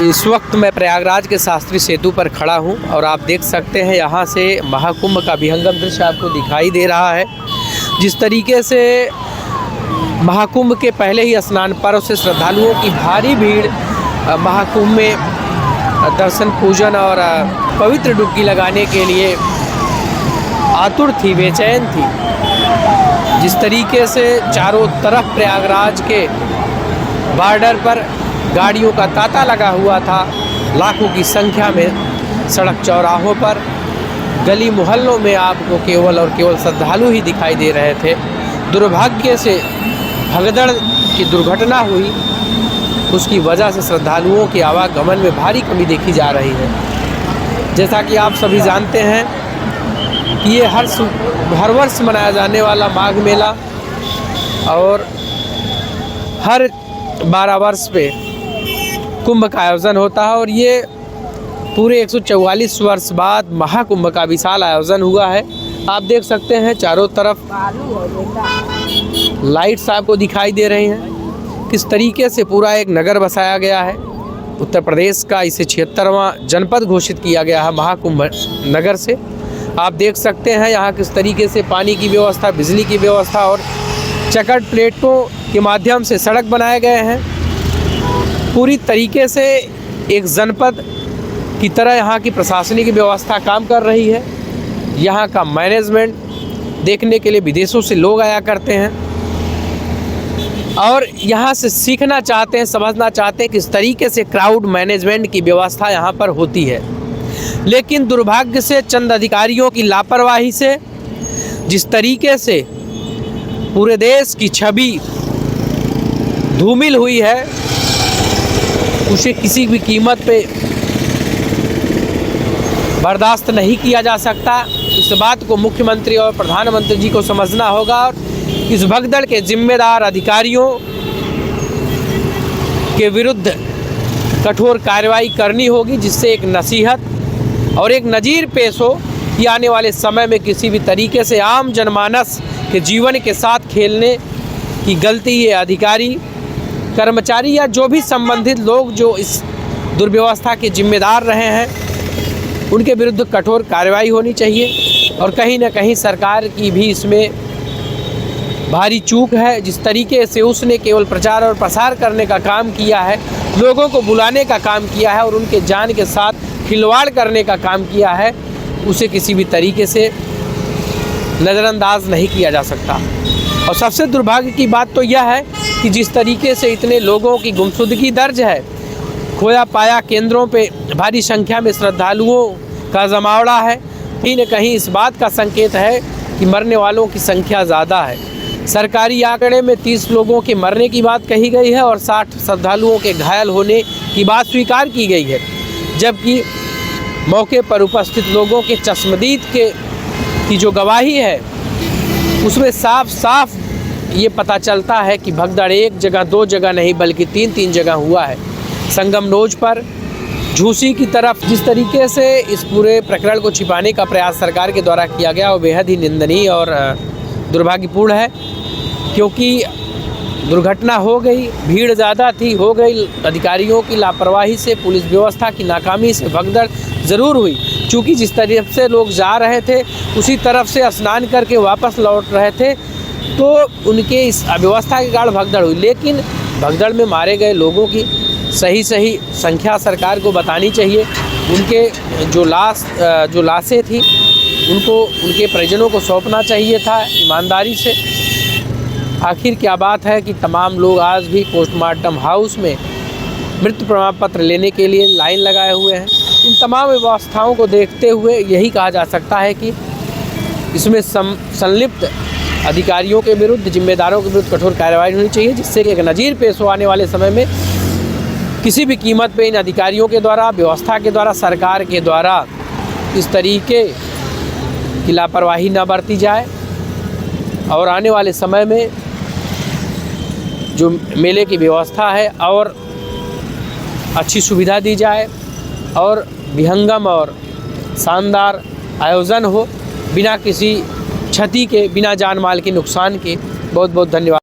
इस वक्त मैं प्रयागराज के शास्त्री सेतु पर खड़ा हूं और आप देख सकते हैं यहाँ से महाकुंभ का विहंगम दृश्य आपको दिखाई दे रहा है। जिस तरीके से महाकुंभ के पहले ही स्नान पर्व से श्रद्धालुओं की भारी भीड़ महाकुंभ में दर्शन पूजन और पवित्र डुबकी लगाने के लिए आतुर थी, बेचैन थी। जिस तरीके से चारों तरफ प्रयागराज के बॉर्डर पर गाड़ियों का तांता लगा हुआ था, लाखों की संख्या में सड़क चौराहों पर गली मोहल्लों में आपको केवल और केवल श्रद्धालु ही दिखाई दे रहे थे। दुर्भाग्य से भगदड़ की दुर्घटना हुई, उसकी वजह से श्रद्धालुओं के आवागमन में भारी कमी देखी जा रही है। जैसा कि आप सभी जानते हैं कि ये हर वर्ष मनाया जाने वाला माघ मेला और हर 12 वर्ष पे कुंभ का आयोजन होता है और ये पूरे 144 वर्ष बाद महाकुंभ का विशाल आयोजन हुआ है। आप देख सकते हैं चारों तरफ लाइट्स आपको दिखाई दे रही हैं। किस तरीके से पूरा एक नगर बसाया गया है। उत्तर प्रदेश का इसे 76वां जनपद घोषित किया गया है महाकुंभ नगर से। आप देख सकते हैं यहाँ किस तरीके से पानी की व्यवस्था, बिजली की व्यवस्था और चकर प्लेटों के माध्यम से सड़क बनाए गए हैं। पूरी तरीके से एक जनपद की तरह यहाँ की प्रशासनिक व्यवस्था काम कर रही है। यहाँ का मैनेजमेंट देखने के लिए विदेशों से लोग आया करते हैं और यहाँ से सीखना चाहते हैं, समझना चाहते हैं किस तरीके से क्राउड मैनेजमेंट की व्यवस्था यहाँ पर होती है। लेकिन दुर्भाग्य से चंद अधिकारियों की लापरवाही से जिस तरीके से पूरे देश की छवि धूमिल हुई है, उसे किसी भी कीमत पे बर्दाश्त नहीं किया जा सकता। इस बात को मुख्यमंत्री और प्रधानमंत्री जी को समझना होगा और इस भगदड़ के जिम्मेदार अधिकारियों के विरुद्ध कठोर कार्रवाई करनी होगी, जिससे एक नसीहत और एक नज़ीर पेश हो कि आने वाले समय में किसी भी तरीके से आम जनमानस के जीवन के साथ खेलने की गलती ये अधिकारी, कर्मचारी या जो भी संबंधित लोग जो इस दुर्व्यवस्था के जिम्मेदार रहे हैं, उनके विरुद्ध कठोर कार्रवाई होनी चाहिए। और कहीं ना कहीं सरकार की भी इसमें भारी चूक है। जिस तरीके से उसने केवल प्रचार और प्रसार करने का काम किया है, लोगों को बुलाने का काम किया है और उनके जान के साथ खिलवाड़ करने का काम किया है, उसे किसी भी तरीके से नज़रअंदाज नहीं किया जा सकता। और सबसे दुर्भाग्य की बात तो यह है कि जिस तरीके से इतने लोगों की गुमशुदगी दर्ज है, खोया पाया केंद्रों पे भारी संख्या में श्रद्धालुओं का जमावड़ा है, कहीं न कहीं इस बात का संकेत है कि मरने वालों की संख्या ज़्यादा है। सरकारी आंकड़े में 30 लोगों के मरने की बात कही गई है और 60 श्रद्धालुओं के घायल होने की बात स्वीकार की गई है, जबकि मौके पर उपस्थित लोगों के चश्मदीद की जो गवाही है उसमें साफ साफ ये पता चलता है कि भगदड़ एक जगह, 2 जगह नहीं बल्कि 3 जगह हुआ है। संगम रोज पर झूसी की तरफ जिस तरीके से इस पूरे प्रकरण को छिपाने का प्रयास सरकार के द्वारा किया गया वो बेहद ही निंदनीय और दुर्भाग्यपूर्ण है, क्योंकि दुर्घटना हो गई, भीड़ ज़्यादा थी, हो गई, अधिकारियों की लापरवाही से, पुलिस व्यवस्था की नाकामी से भगदड़ ज़रूर हुई। चूँकि जिस तरफ से लोग जा रहे थे उसी तरफ से स्नान करके वापस लौट रहे थे, तो उनके इस अव्यवस्था के कारण भगदड़ हुई। लेकिन भगदड़ में मारे गए लोगों की सही संख्या सरकार को बतानी चाहिए। उनके जो लाशें थी उनको उनके परिजनों को सौंपना चाहिए था ईमानदारी से। आखिर क्या बात है कि तमाम लोग आज भी पोस्टमार्टम हाउस में मृत्यु प्रमाण पत्र लेने के लिए लाइन लगाए हुए हैं। इन तमाम व्यवस्थाओं को देखते हुए यही कहा जा सकता है कि इसमें संलिप्त अधिकारियों के विरुद्ध, जिम्मेदारों के विरुद्ध कठोर कार्रवाई होनी चाहिए, जिससे कि एक नज़ीर पेश हो आने वाले समय में किसी भी कीमत पे इन अधिकारियों के द्वारा, व्यवस्था के द्वारा, सरकार के द्वारा इस तरीके की लापरवाही न बरती जाए और आने वाले समय में जो मेले की व्यवस्था है और अच्छी सुविधा दी जाए और विहंगम और शानदार आयोजन हो, बिना किसी क्षति के, बिना जान माल के नुकसान के। बहुत बहुत धन्यवाद।